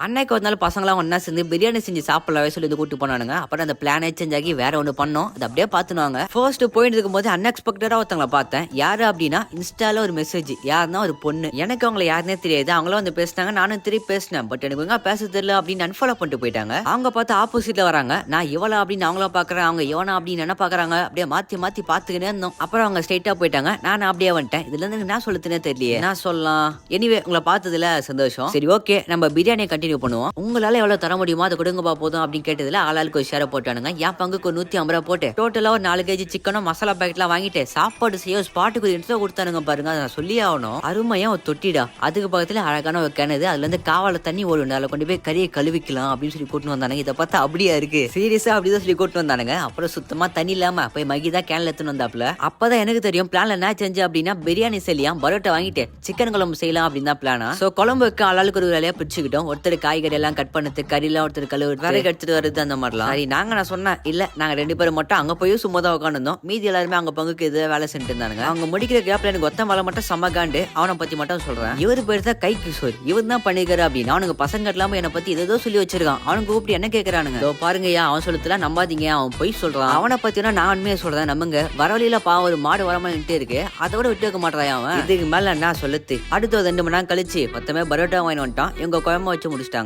அன்னைக்கு ஒரு நாள் பசங்களாம் ஒன்னா சேர்ந்து பிரியாணி செஞ்சு சாப்பிடலாம் சொல்லி கூட்டு போனானுங்க. அப்புறம் அந்த பிளானே சேஞ்ச் ஆகி வேற ஒன்று பண்ணோம். அது அப்படியே பார்த்துனாங்க. ஃபர்ஸ்ட் போயிட்டு இருக்கும் போது அன்எக்ஸ்பெக்டடா ஒருத்தவங்களை பார்த்தேன். யாரு அப்படின்னா இன்ஸ்டால ஒரு மெசேஜ். யாருன்னா ஒரு பொண்ணு. எனக்கு அவங்களை யாருன்னே தெரியாது. அவங்களும் வந்து பேசினாங்க, நானும் திருப்பி பேசினேன். பட் எனக்கு எங்க பேச தெரியல அப்படின்னு அன்ஃபாலோ பண்ணிட்டு போயிட்டாங்க. அவங்க பார்த்து ஆப்போசிட்ல வராங்க. நான் இவளா அப்படின்னு அவங்கள பாக்குறேன், அவங்க இவனா அப்படின்னு என்ன பாக்குறாங்க. அப்படியே மாத்தி மாத்தி பாத்துக்கினே இருந்தோம். அப்புறம் அவங்க ஸ்ட்ரைட்டா போயிட்டாங்க. நான் அப்படியே வந்துட்டேன். இதுல இருந்து என்ன சொல்லுதுன்னே தெரியல. நான் சொல்லலாம். எனிவே உங்களை பார்த்ததுல சந்தோஷம். சரி, ஓகே, நம்ம பிரியாணியை கண்டினியூ பண்ணுவோம். உங்களால எவ்வளவு தர முடியுமோ அதை கொடுங்கப்பா போதும் அப்படின்னு கேட்டதுல ஆளாளுக்கு ஒரு ஷேரை போட்டானுங்க. என் பங்குக்கு ஒரு 150 ரூபா போட்டு டோட்டலா ஒரு 4 கேஜி சிக்கனும் மசாலா பேக்கெட்லாம் வாங்கிட்டு சாப்பாடு செய்ய ஸ்பாட்டுக்கு இன்ஸ்டா கொடுத்தானுங்க பாருங்க. அதை நான் சொல்லி ஆகணும். அருமையா ஒரு தொட்டிடா, அதுக்கு பக்கத்துல அழகான ஒரு கிணறு, அதுல இருந்து காவால தண்ணி ஓடும், அதில் கொண்டு போய் கறியை கழுவிக்கலாம் அப்படின்னு சொல்லி கூட்டு வந்தானுங்க. இதை பார்த்தா அப்படியா இருக்கு, சீரியஸா அப்படிதான் சொல்லி கூட்டு வந்தானுங்க. அப்புறம் சுத்தமா தண்ணி இல்லாம போய் மகிதான் கேன்ல எடுத்துன்னு வந்தாப்புல. அப்பதான் எனக்கு தெரியும் பிளான்ல என்ன செஞ்சு அப்படின்னா பிரியாணி செய்யலாம், பரோட்டா வாங்கிட்டு சிக்கன் குழம்பு செய்யலாம் அப்படின்னு தான் பிளானா. சோ குழம்புக்கு ஆளாளுக்கு ஒரு வேலையா பிரிச்சுக்கிட்டோம். ஒருத்தர் காய்கறி எல்லாம் கட் பண்ணது, கறிலாம் ஒருத்தர் கழுவு, விறகு எடுத்துட்டு வருது, அந்த மாதிரிலாம். சரி, நான் சொன்னேன் இல்ல, நாங்க 2 பேரும் மட்டும் அங்க போய் சும்மா தான் உட்காந்துருந்தோம். மீதி எல்லாருமே அங்க பங்குக்கு இது வேலை செஞ்சுட்டு இருந்தாங்க. அவங்க முடிக்கிற கேப்ல எனக்கு ஒத்த மேல மட்டும் சமகாண்டு அவனை பத்தி மட்டும் சொல்றேன். இவரு பேர் தான் கை கிஷோர். இவர் தான் பண்ணிக்கிறாரு அப்படின்னு அவனுக்கு பசங்க இல்லாம என்னை பத்தி ஏதோ சொல்லி வச்சிருக்கான். அவனுக்கு கூப்பிட்டு என்ன கேட்கறானுங்க, பாருங்கயா அவன் சொல்லத்துல நம்பாதீங்க, அவன் போய் சொல்றான். அவனை பத்தினா நான் உண்மையை சொல்றேன், நம்புங்க. வரவழியில பாவம் ஒரு மாடு வரமா நின்று இருக்கு, அதோட விட்டு வைக்க மாட்டான் அவன். இதுக்கு மேல என்ன சொல்லுது. அடுத்த 2 மணி நேரம் கழிச்சு மொத்தமே பரோட்டா வாங்கி வந்துட்டான். இவங்க குழம்பு வச்சு முடிச்சிட்டாங்க.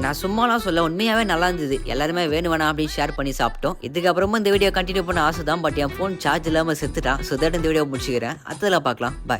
நான் சும்மாலாம் சொல்ல, உண்மையாவே நல்லா இருந்தது. எல்லாருமே வேணும் வேணாம் அப்படின்னு ஷேர் பண்ணி சாப்பிட்டோம். இதுக்கப்புறமா இந்த வீடியோ கண்டினியூ பண்ண ஆசை தான். பட் என் போன் சார்ஜ் இல்லாம செத்துட்டான். ஸோ தட் இந்த வீடியோ முடிச்சுக்கிறேன். அடுத்ததில் பார்க்கலாம். பாய்.